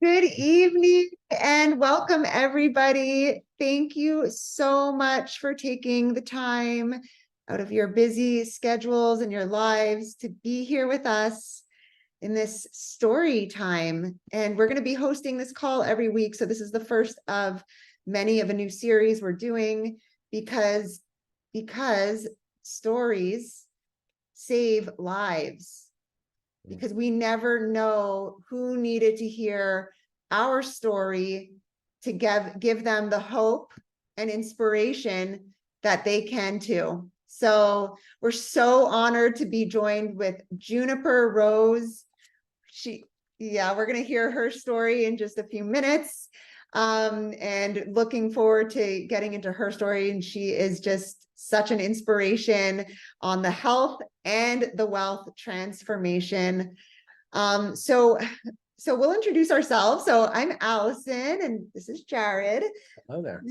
Good evening and welcome, everybody. Thank you so much for taking the time out of your busy schedules and your lives to be here with us in this story time. And we're going to be hosting this call every week. So this is the first of many of a new series we're doing because stories save lives. Because we never know who needed to hear our story to give them the hope and inspiration that they can too. So we're so honored to be joined with Juniper Rose. We're going to hear her story in just a few minutes. And looking forward to getting into her story. And she is just such an inspiration on the health and the wealth transformation. So we'll introduce ourselves. So I'm Allison and this is Jared. Hello there.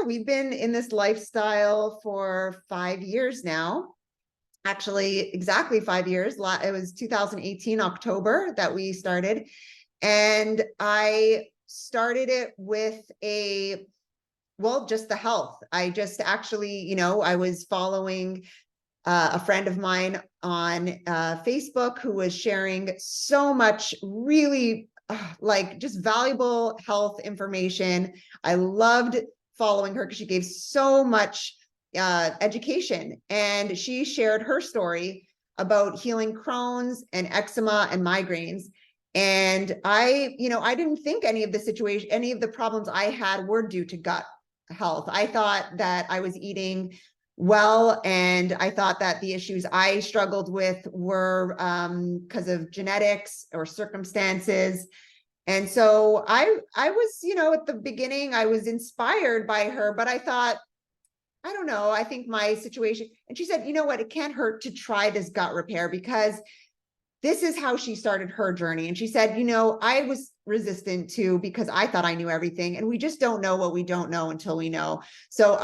We've been in this lifestyle for 5 years now. Actually, exactly 5 years. It was 2018 October that we started. And I started it with just the health. I just actually, I was following a friend of mine on Facebook who was sharing so much really just valuable health information. I loved following her because she gave so much education, and she shared her story about healing Crohn's and eczema and migraines. And I didn't think any of the problems I had were due to gut health. I thought that I was eating well, and I thought that the issues I struggled with were because of genetics or circumstances. And so I was, at the beginning, I was inspired by her, but I thought, I don't know, I think my situation, and she said, you know what, it can't hurt to try this gut repair, because this is how she started her journey. And she said, I was resistant too, because I thought I knew everything, and we just don't know what we don't know until we know. So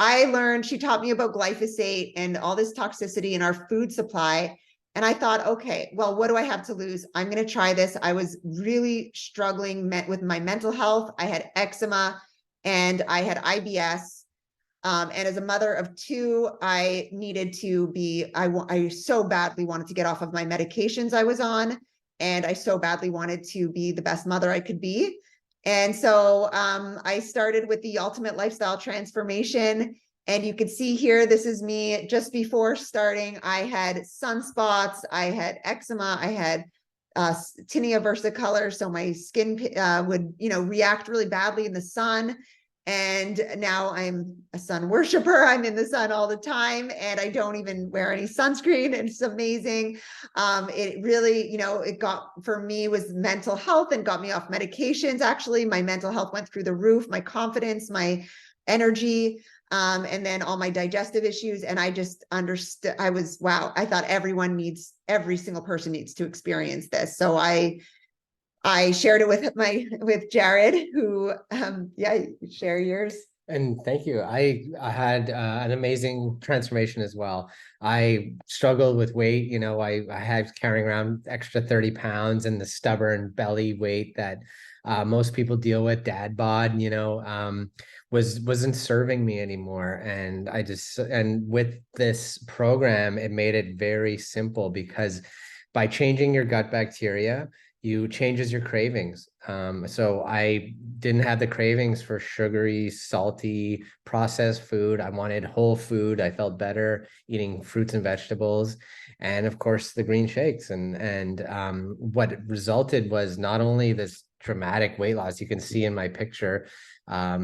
she taught me about glyphosate and all this toxicity in our food supply. And I thought, okay, well, what do I have to lose? I'm going to try this. I was really struggling with my mental health. I had eczema and I had IBS. And as a mother of two, I needed to I so badly wanted to get off of my medications I was on. And I so badly wanted to be the best mother I could be. And so I started with the Ultimate Lifestyle Transformation. And you can see here, this is me just before starting. I had sunspots, I had eczema, I had tinea versicolor. So my skin would, react really badly in the sun. And now I'm a sun worshiper. I'm in the sun all the time, and I don't even wear any sunscreen. It's amazing. It really, it got, for me, was mental health and got me off medications. Actually, my mental health went through the roof, my confidence, my energy, and then all my digestive issues. And I just understood, wow, I thought every single person needs to experience this. So I shared it with Jared, who, share yours. And thank you. I had an amazing transformation as well. I struggled with weight. I had carrying around extra 30 pounds and the stubborn belly weight that most people deal with, dad bod, wasn't serving me anymore. And with this program, it made it very simple, because by changing your gut bacteria, you changes your cravings. So I didn't have the cravings for sugary, salty, processed food. I wanted whole food. I felt better eating fruits and vegetables, and of course the green shakes. And what resulted was not only this dramatic weight loss you can see in my picture.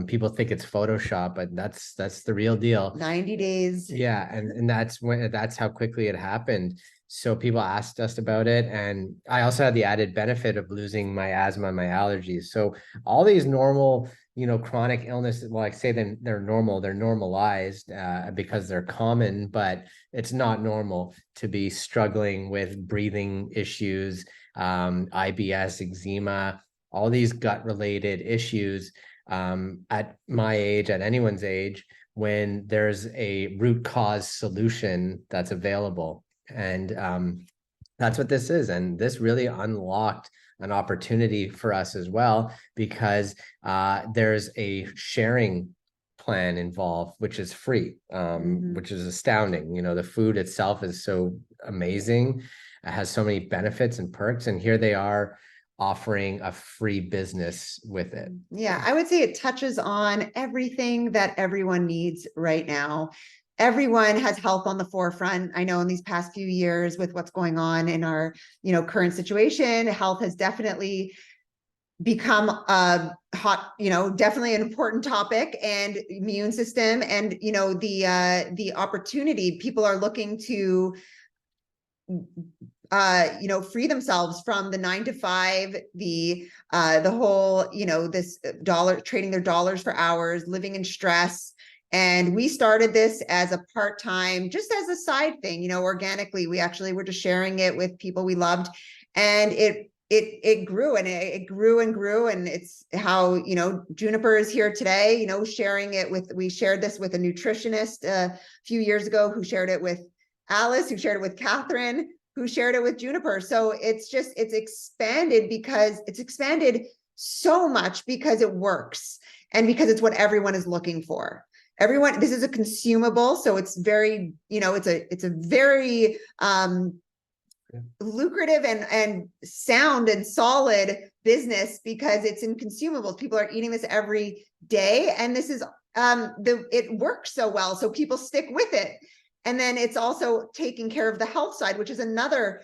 People think it's Photoshop, but that's the real deal. 90 days. Yeah, and that's how quickly it happened. So people asked us about it, and I also had the added benefit of losing my asthma and my allergies. So all these normal, chronic illnesses, well, I say they're normal, they're normalized because they're common, but it's not normal to be struggling with breathing issues, IBS, eczema, all these gut-related issues at my age, at anyone's age, when there's a root cause solution that's available. And That's what this is. And this really unlocked an opportunity for us as well, because there's a sharing plan involved, which is free, which is astounding. You know, the food itself is so amazing. It has so many benefits and perks. And here they are offering a free business with it. Yeah, I would say it touches on everything that everyone needs right now. Everyone has health on the forefront. I know in these past few years with what's going on in our, current situation, health has definitely become a hot, definitely an important topic, and immune system, and, the opportunity people are looking to free themselves from the 9 to 5, the whole, this dollar, trading their dollars for hours, living in stress. And we started this as a part-time, just as a side thing, organically. We actually were just sharing it with people we loved, and it grew, and it grew and grew. And it's how, Juniper is here today, sharing it with, we shared this with a nutritionist a few years ago, who shared it with Alice, who shared it with Catherine, who shared it with Juniper. So it's expanded so much because it works, and because it's what everyone is looking for. Everyone, this is a consumable, so it's very, it's a very lucrative and sound and solid business, because it's in consumables. People are eating this every day, and this is it works so well, so people stick with it. And then it's also taking care of the health side, which is another,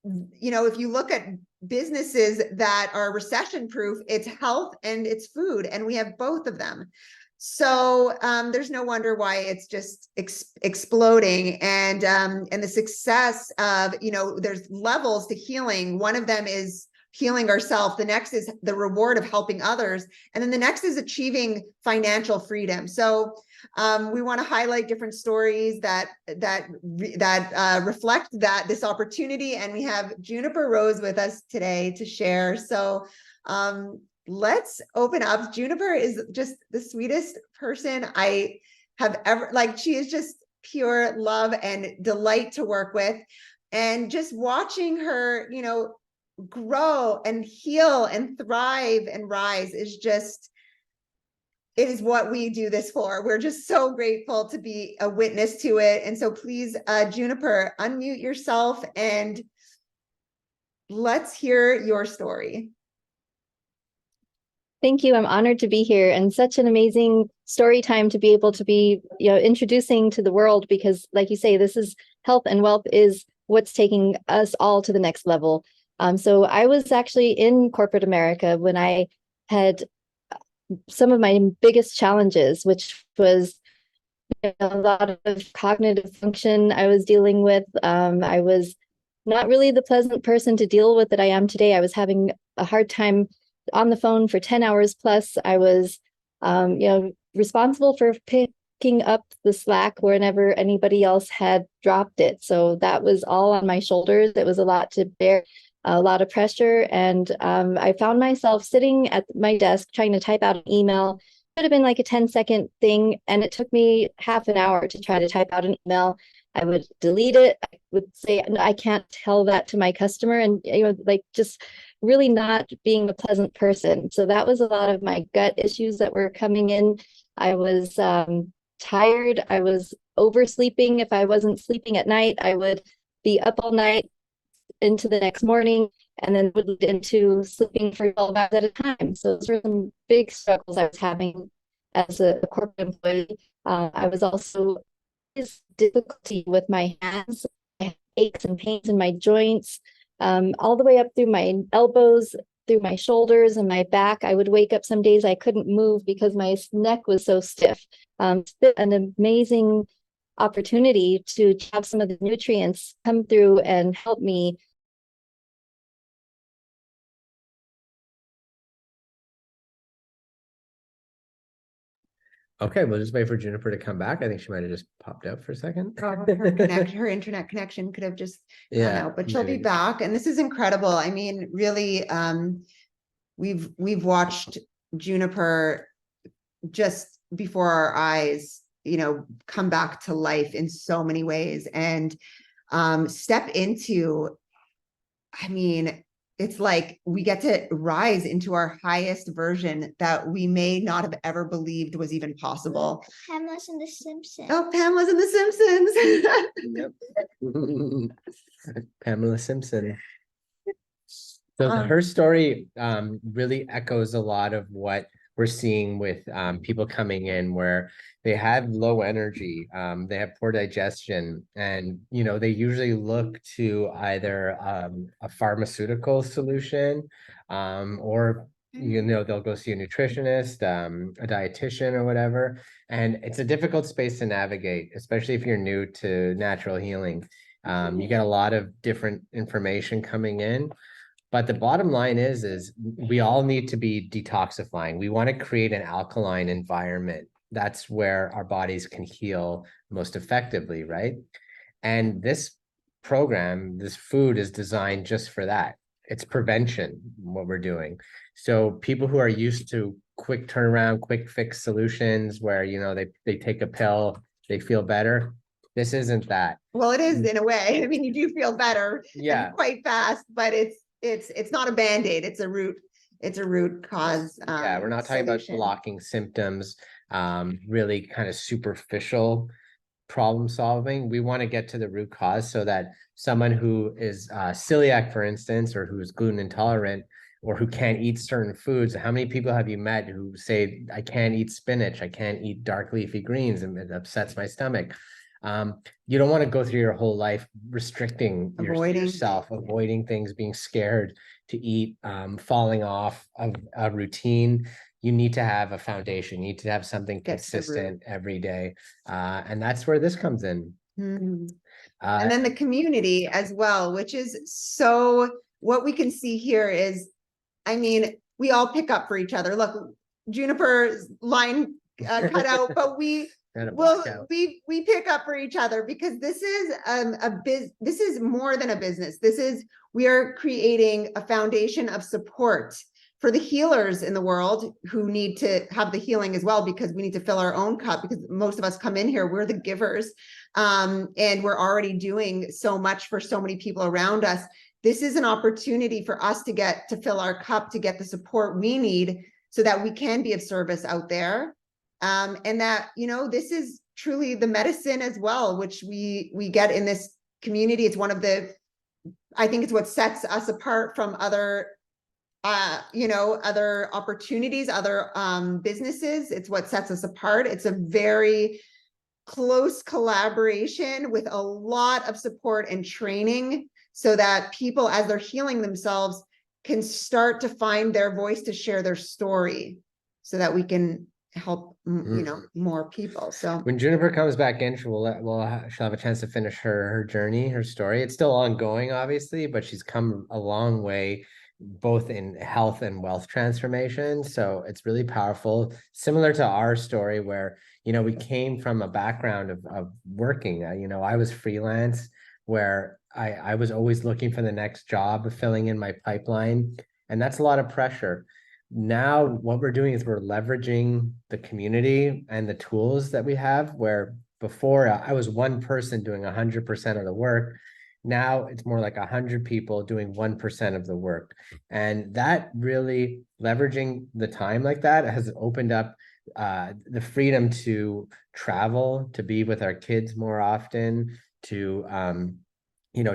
if you look at businesses that are recession proof, it's health and it's food, and we have both of them. So there's no wonder why it's just exploding. And the success of, there's levels to healing. One of them is healing ourselves. The next is the reward of helping others. And then the next is achieving financial freedom. So we want to highlight different stories that reflect this opportunity. And we have Juniper Rose with us today to share. So let's open up. Juniper is just the sweetest person I have ever, she is just pure love and delight to work with. And just watching her, grow and heal and thrive and rise is just, it is what we do this for. We're just so grateful to be a witness to it. And so please, Juniper, unmute yourself and let's hear your story. Thank you. I'm honored to be here, and such an amazing story time to be able to be, introducing to the world, because like you say, this is health and wealth is what's taking us all to the next level. So I was actually in corporate America when I had some of my biggest challenges, which was a lot of cognitive function I was dealing with. I was not really the pleasant person to deal with that I am today. I was having a hard time on the phone for 10 hours plus. I was, responsible for picking up the slack whenever anybody else had dropped it. So that was all on my shoulders. It was a lot to bear, a lot of pressure. And I found myself sitting at my desk trying to type out an email. It could have been like a 10-second thing, and it took me half an hour to try to type out an email. I would delete it. I would say, no, I can't tell that to my customer. And, just really not being a pleasant person. So that was a lot of my gut issues that were coming in. I was tired. I was oversleeping. If I wasn't sleeping at night, I would be up all night into the next morning, and then would lead into sleeping for 12 hours at a time. So those were some big struggles I was having as a corporate employee. I was also difficulty with my hands. I had aches and pains in my joints, all the way up through my elbows, through my shoulders and my back. I would wake up some days I couldn't move because my neck was so stiff. It's been an amazing opportunity to have some of the nutrients come through and help me. Okay, we'll just wait for Juniper to come back. I think she might have just popped out for a second. Her internet connection could have just gone out, but she'll be back. And this is incredible. I mean, really, we've watched Juniper just before our eyes, come back to life in so many ways, and step into I mean, it's like we get to rise into our highest version that we may not have ever believed was even possible. Pamela's in The Simpsons. Oh, Pamela's in The Simpsons. Yep. Pamela Simpson. So Um, her story really echoes a lot of what we're seeing with people coming in, where they have low energy, they have poor digestion, and they usually look to either a pharmaceutical solution, or they'll go see a nutritionist, a dietitian, or whatever. And it's a difficult space to navigate, especially if you're new to natural healing. You get a lot of different information coming in. But the bottom line is we all need to be detoxifying. We want to create an alkaline environment. That's where our bodies can heal most effectively, right? And this program, this food is designed just for that. It's prevention, what we're doing. So people who are used to quick turnaround, quick fix solutions where, they take a pill, they feel better. This isn't that. well, it is in a way. I mean, you do feel better Yeah. and quite fast, but it's not a Band-Aid. It's a root cause. Yeah, we're not talking about solution. blocking symptoms, really kind of superficial problem solving. We want to get to the root cause so that someone who is celiac, for instance, or who's gluten intolerant, or who can't eat certain foods. How many people have you met who say, I can't eat spinach, I can't eat dark leafy greens, and it upsets my stomach? You don't want to go through your whole life restricting yourself, avoiding things, being scared to eat, falling off of a routine. You need to have a foundation. You need to have something consistent every day. And that's where this comes in. Mm-hmm. And then the community as well, which is so, what we can see here is, I mean, we all pick up for each other. Look, Juniper's line cut out, but we pick up for each other, because this is this is more than a business. We are creating a foundation of support for the healers in the world who need to have the healing as well, because we need to fill our own cup, because most of us come in here, we're the givers, and we're already doing so much for so many people around us. This is an opportunity for us to fill our cup, to get the support we need so that we can be of service out there. And that, this is truly the medicine as well, which we get in this community. It's I think it's what sets us apart from other, other opportunities, other businesses. It's what sets us apart. It's a very close collaboration with a lot of support and training, so that people, as they're healing themselves, can start to find their voice to share their story, so that we can help more people. So when Juniper comes back in, she'll have a chance to finish her journey, her story. It's still ongoing, obviously, but she's come a long way, both in health and wealth transformation. So it's really powerful, similar to our story, where we came from a background of working. I was freelance, where I was always looking for the next job, filling in my pipeline, and that's a lot of pressure. Now what we're doing is we're leveraging the community and the tools that we have, where before I was one person doing 100% of the work. Now it's more like 100 people doing 1% of the work. And that really, leveraging the time like that, has opened up the freedom to travel, to be with our kids more often, to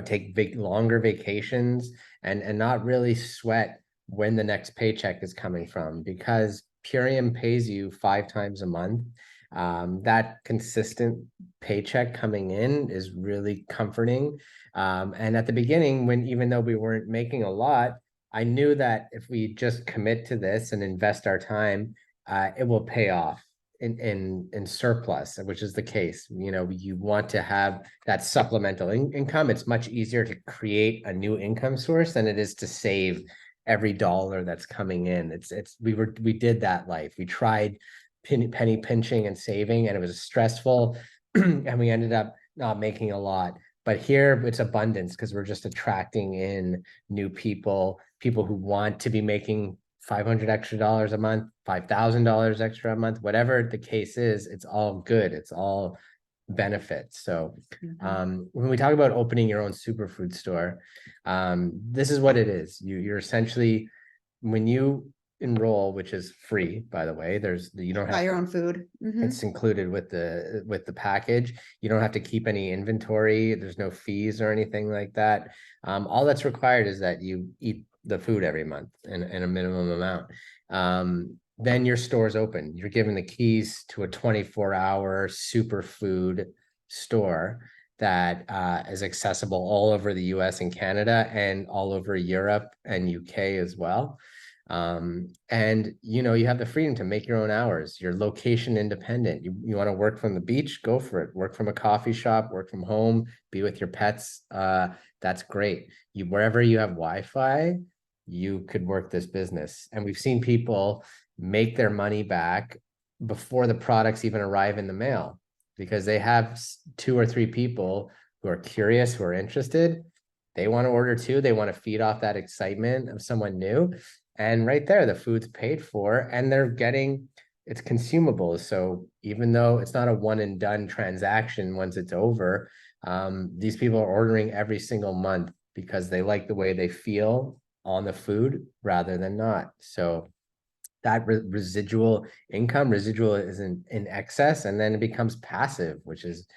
take longer vacations, and not really sweat when the next paycheck is coming from, because Purium pays you 5 times a month. That consistent paycheck coming in is really comforting. And at the beginning, even though we weren't making a lot, I knew that if we just commit to this and invest our time, it will pay off in surplus, which is the case. You want to have that supplemental income. It's much easier to create a new income source than it is to save every dollar that's coming in. We did that life. We tried penny pinching and saving, and it was stressful, and we ended up not making a lot. But here it's abundance, because we're just attracting in new people who want to be making $500 extra a month, $5,000 extra a month, whatever the case is. It's all good. It's all benefits. So Mhm. when we talk about opening your own superfood store, this is what it is. You're essentially, when you enroll, which is free, by the way, you don't Buy have your to, own food. Mhm. it's included with the package. You don't have to keep any inventory. There's no fees or anything like that. All that's required is that you eat the food every month in a minimum amount. Then your store's open. You're given the keys to a 24-hour superfood store that is accessible all over the US and Canada and all over Europe and UK as well. And you have the freedom to make your own hours. You're location independent. You want to work from the beach, go for it. Work from a coffee shop, work from home, be with your pets. That's great. Wherever you have Wi-Fi, you could work this business. And we've seen people make their money back before the products even arrive in the mail, because they have 2 or 3 people who are curious, who are interested. They want to order too. They want to feed off that excitement of someone new. And right there, the food's paid for and they're getting it's consumables. So even though it's not a one and done transaction once it's over, these people are ordering every single month because they like the way they feel on the food rather than not. So that residual income, residual is in excess, and then it becomes passive, which is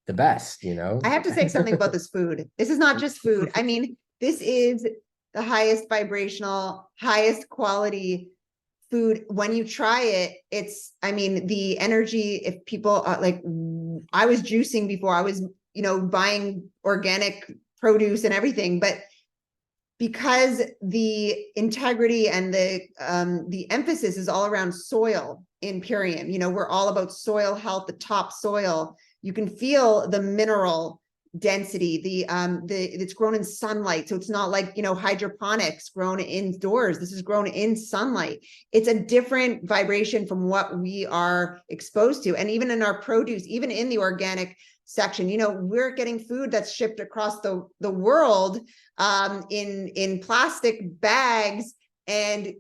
the best, I have to say something about this food. This is not just food. I mean, this is the highest vibrational, highest quality food. When you try it, I mean, the energy, if people are like, I was juicing before, I was, buying organic produce and everything, but because the integrity and the emphasis is all around soil in Purium, we're all about soil health, the top soil. You can feel the mineral density, it's grown in sunlight. So it's not like, hydroponics grown indoors. This is grown in sunlight. It's a different vibration from what we are exposed to. And even in our produce, even in the organic section, we're getting food that's shipped across the world in plastic bags, and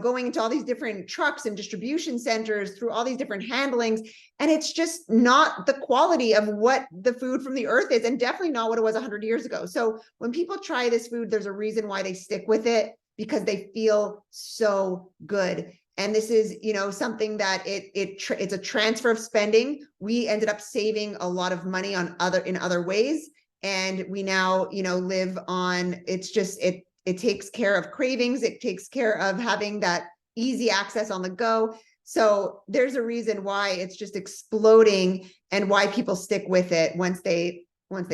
going into all these different trucks and distribution centers through all these different handlings, and it's just not the quality of what the food from the earth is, and definitely not what it was 100 years ago. So when people try this food, there's a reason why they stick with it, because they feel so good. And this is, something that it's a transfer of spending. We ended up saving a lot of money in other ways. And we now, live on, it takes care of cravings. It takes care of having that easy access on the go. So there's a reason why it's just exploding and why people stick with it once they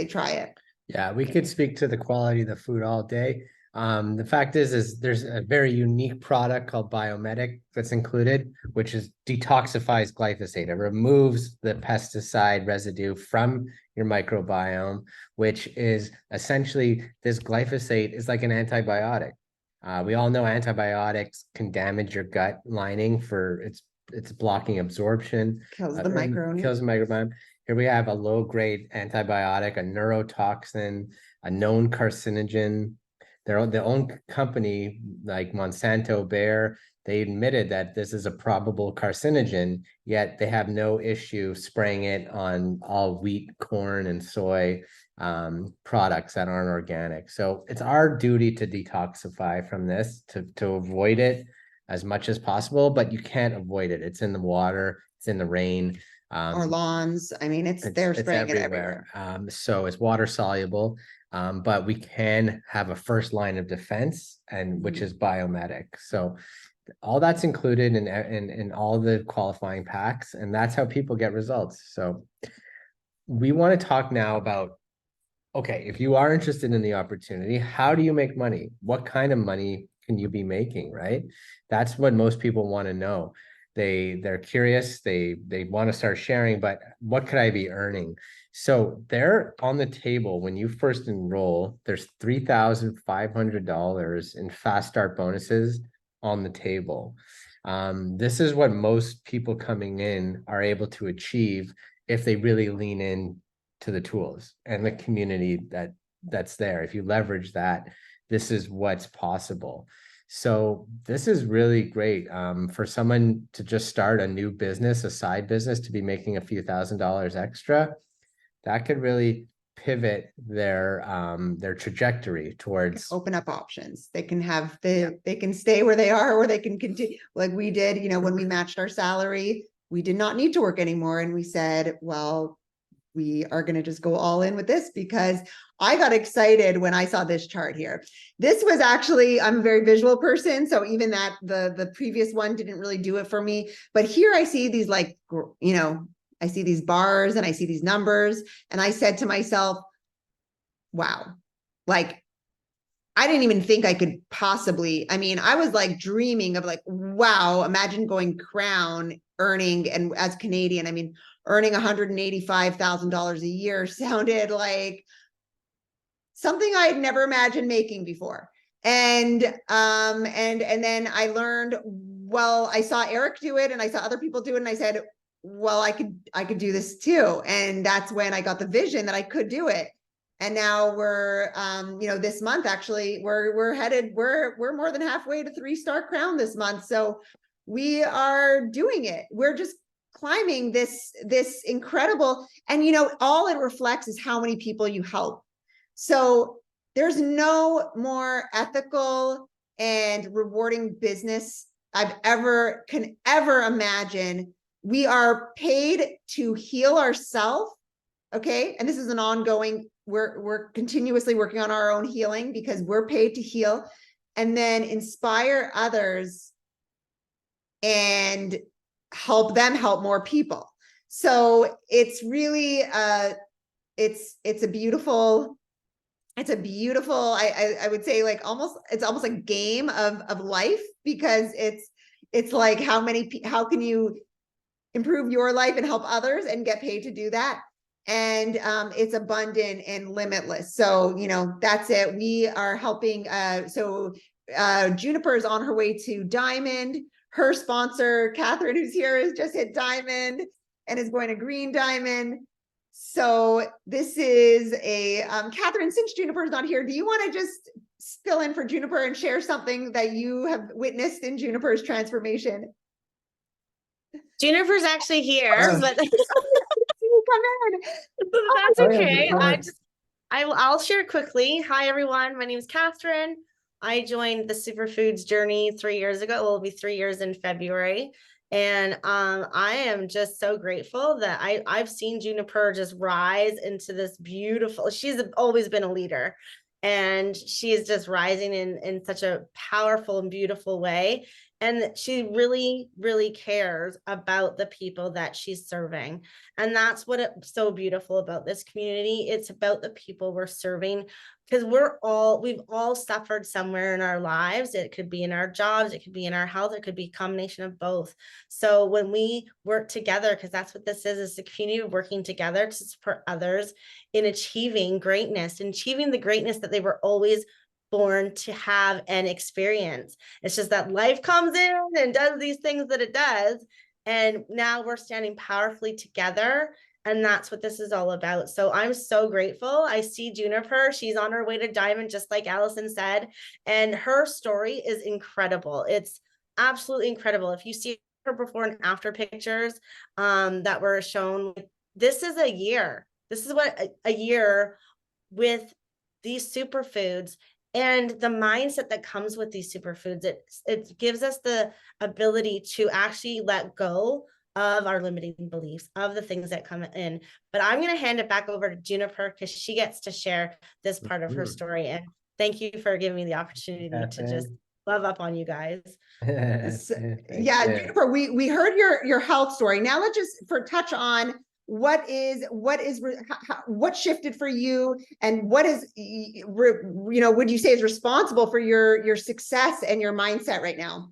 try it. Yeah, we could speak to the quality of the food all day. The fact is there's a very unique product called Biomedic that's included, which detoxifies glyphosate. It removes the pesticide residue from your microbiome, which is essentially, this glyphosate is like an antibiotic. We all know antibiotics can damage your gut lining for it's blocking absorption. Kills the microbiome. Kills the microbiome. Here we have a low-grade antibiotic, a neurotoxin, a known carcinogen. Their own company, like Monsanto, Bayer, they admitted that this is a probable carcinogen, yet they have no issue spraying it on all wheat, corn, and soy products that aren't organic. So it's our duty to detoxify from this, to avoid it as much as possible, but you can't avoid it. It's in the water, it's in the rain. Our lawns, I mean, they're spraying it everywhere. So it's water soluble. But we can have a first line of defense, and which is Biomedic. So all that's included in all the qualifying packs, and that's how people get results. So we want to talk now about, okay, if you are interested in the opportunity, how do you make money? What kind of money can you be making, right? That's what most people want to know. They're curious, they want to start sharing, but what could I be earning? So they're on the table when you first enroll, there's $3,500 in fast start bonuses on the table. This is what most people coming in are able to achieve if they really lean in to the tools and the community that's there. If you leverage that, this is what's possible. So this is really great for someone to just start a new business, a side business, to be making a few $1,000s extra. that could really pivot their trajectory towards. Open up options. They can have they can stay where they are, or they can continue like we did, when we matched our salary, we did not need to work anymore. And we said, well, we are going to just go all in with this, because I got excited when I saw this chart here. This was actually, I'm a very visual person, so even that the previous one didn't really do it for me. But here I see these I see these bars and I see these numbers, and I said to myself, wow, like I didn't even think I could possibly, I was like dreaming of like, wow, imagine going Crown earning, and as Canadian, earning $185,000 a year sounded like something I had never imagined making before. And then I learned, well, I saw Eric do it and I saw other people do it, and I said, well, I could do this too. And that's when I got the vision that I could do it. And now we're, this month, actually, we're more than halfway to 3-star Crown this month. So we are doing it. We're just climbing this incredible, and all it reflects is how many people you help. So there's no more ethical and rewarding business can ever imagine. We are paid to heal ourselves. Okay. And this is an ongoing, we're continuously working on our own healing, because we're paid to heal and then inspire others and help them help more people. So it's really, it's a beautiful, I would say, like it's almost like a game of life, because it's like how can you improve your life and help others and get paid to do that? And it's abundant and limitless. So, that's it. We are helping. Juniper is on her way to Diamond. Her sponsor, Catherine, who's here, has just hit Diamond and is going to Green Diamond. So this is a, Catherine, since Juniper is not here, do you want to just fill in for Juniper and share something that you have witnessed in Juniper's transformation? Juniper's actually here, but Come in. that's okay. I'll share quickly. Hi, everyone. My name is Catherine. I joined the Superfoods journey 3 years ago. It will be 3 years in February. And I am just so grateful that I've seen Juniper just rise into this beautiful, she's always been a leader, and she is just rising in such a powerful and beautiful way. And she really, really cares about the people that she's serving. And that's what it's so beautiful about this community. It's about the people we're serving, because we've all suffered somewhere in our lives. It could be in our jobs, it could be in our health, it could be a combination of both. So when we work together, because that's what this is a community of working together to support others in achieving greatness, and achieving the greatness that they were always born to have and experience. It's just that life comes in and does these things that it does. And now we're standing powerfully together. And that's what this is all about. So I'm so grateful. I see Juniper. She's on her way to Diamond, just like Allison said. And her story is incredible. It's absolutely incredible. If you see her before and after pictures that were shown, this is a year. This is what a year with these superfoods. And the mindset that comes with these superfoods, it gives us the ability to actually let go of our limiting beliefs, of the things that come in. But I'm going to hand it back over to Juniper, because she gets to share this part of her story. And thank you for giving me the opportunity to just love up on you guys. Yeah, Juniper, we heard your health story. Now let's just touch on what shifted for you, and what is, would you say is responsible for your success and your mindset right now?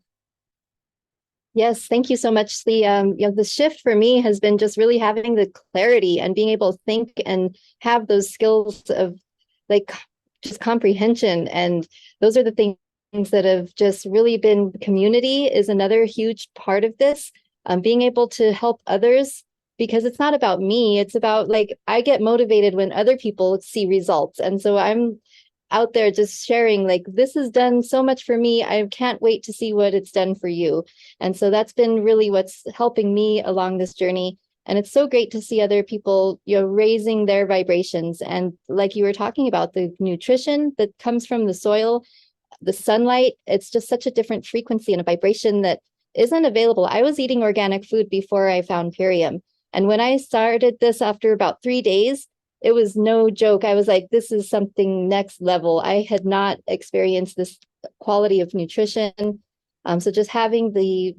Yes, thank you so much. The shift for me has been just really having the clarity and being able to think and have those skills of like just comprehension. And those are the things that have just really been, community is another huge part of this. Being able to help others, because it's not about me. It's about, like, I get motivated when other people see results. And so I'm out there just sharing, like, this has done so much for me. I can't wait to see what it's done for you. And so that's been really what's helping me along this journey. And it's so great to see other people, raising their vibrations. And like you were talking about, the nutrition that comes from the soil, the sunlight, it's just such a different frequency and a vibration that isn't available. I was eating organic food before I found Purium. And when I started this after about 3 days, it was no joke. I was like, this is something next level. I had not experienced this quality of nutrition. So just having the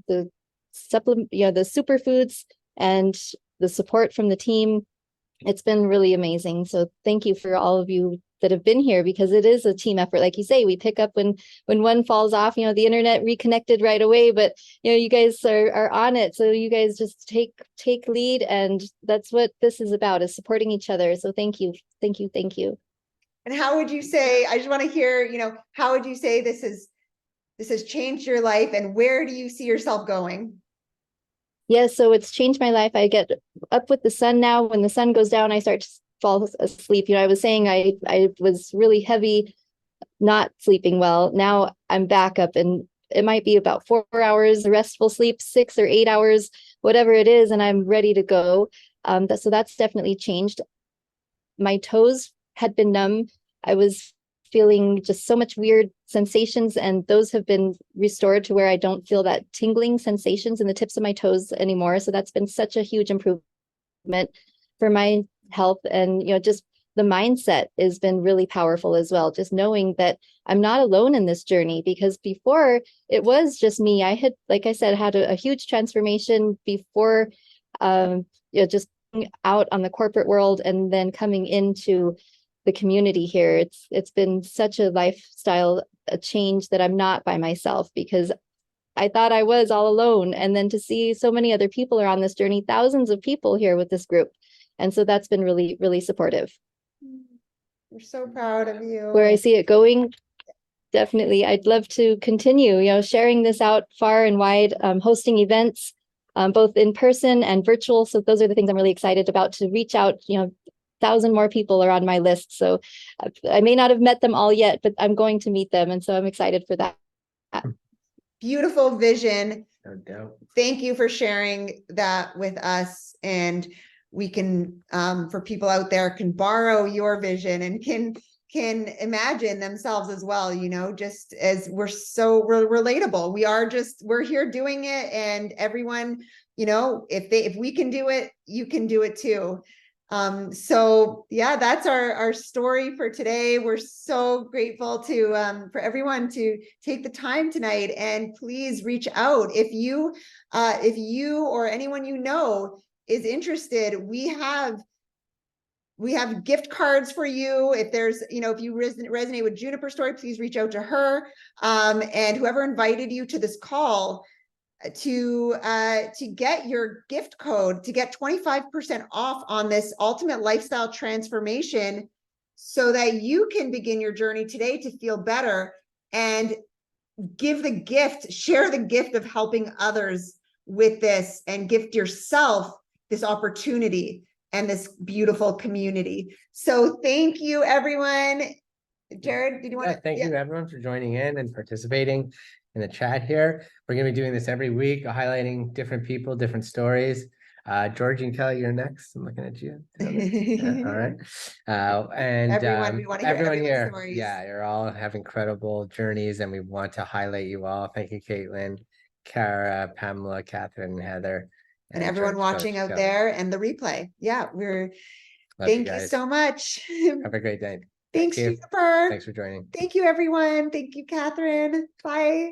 supplement, the superfoods and the support from the team, it's been really amazing. So thank you for all of you that have been here, because it is a team effort. Like you say, we pick up when one falls off, the internet reconnected right away, but you guys are on it. So you guys just take lead, and that's what this is about, is supporting each other. So thank you. Thank you. Thank you. And how would you say, I just want to hear, how would you say this has changed your life, and where do you see yourself going? Yeah, so it's changed my life. I get up with the sun now. When the sun goes down, I start to fall asleep. I was saying I was really heavy, not sleeping well. Now I'm back up, and it might be about 4 hours restful sleep, 6 or 8 hours, whatever it is, and I'm ready to go. So that's definitely changed. My toes had been numb. I was feeling just so much weird sensations, and those have been restored to where I don't feel that tingling sensations in the tips of my toes anymore. So that's been such a huge improvement for my health. And just the mindset has been really powerful as well, just knowing that I'm not alone in this journey, because before it was just me. I had, like I said, had a huge transformation before just out on the corporate world, and then coming into the community here. It's been such a lifestyle change that I'm not by myself, because I thought I was all alone. And then to see so many other people are on this journey, thousands of people here with this group. And so that's been really, really supportive. We're so proud of you. Where I see it going, definitely, I'd love to continue, sharing this out far and wide, hosting events, both in person and virtual. So those are the things I'm really excited about, to reach out. 1,000 more people are on my list. So I may not have met them all yet, but I'm going to meet them. And so I'm excited for that. Beautiful vision. No doubt. Thank you for sharing that with us. And we can, for people out there, can borrow your vision and can imagine themselves as well, just as we're relatable. We're here doing it, and everyone, if we can do it, you can do it too. So yeah, that's our story for today. We're so grateful for everyone to take the time tonight, and please reach out if you or anyone is interested. We have gift cards for you. If there's, if you resonate with Juniper story, please reach out to her. And whoever invited you to this call, to get your gift code, to get 25% off on this ultimate lifestyle transformation, so that you can begin your journey today to feel better and share the gift of helping others with this, and gift yourself this opportunity and this beautiful community. So thank you, everyone. Jared, did you want to? Thank you everyone for joining in and participating in the chat here. We're going to be doing this every week, highlighting different people, different stories. Georgie and Kelly, you're next. I'm looking at you. Yeah, all right. And everyone, we want to hear everyone here, stories. yeah, you're all have incredible journeys, and we want to highlight you all. Thank you, Caitlin, Kara, Pamela, Catherine, Heather, and everyone watching out there, and the replay. Yeah, thank you so much. Have a great day. Thanks, Juniper. Thanks for joining. Thank you, everyone. Thank you, Catherine. Bye.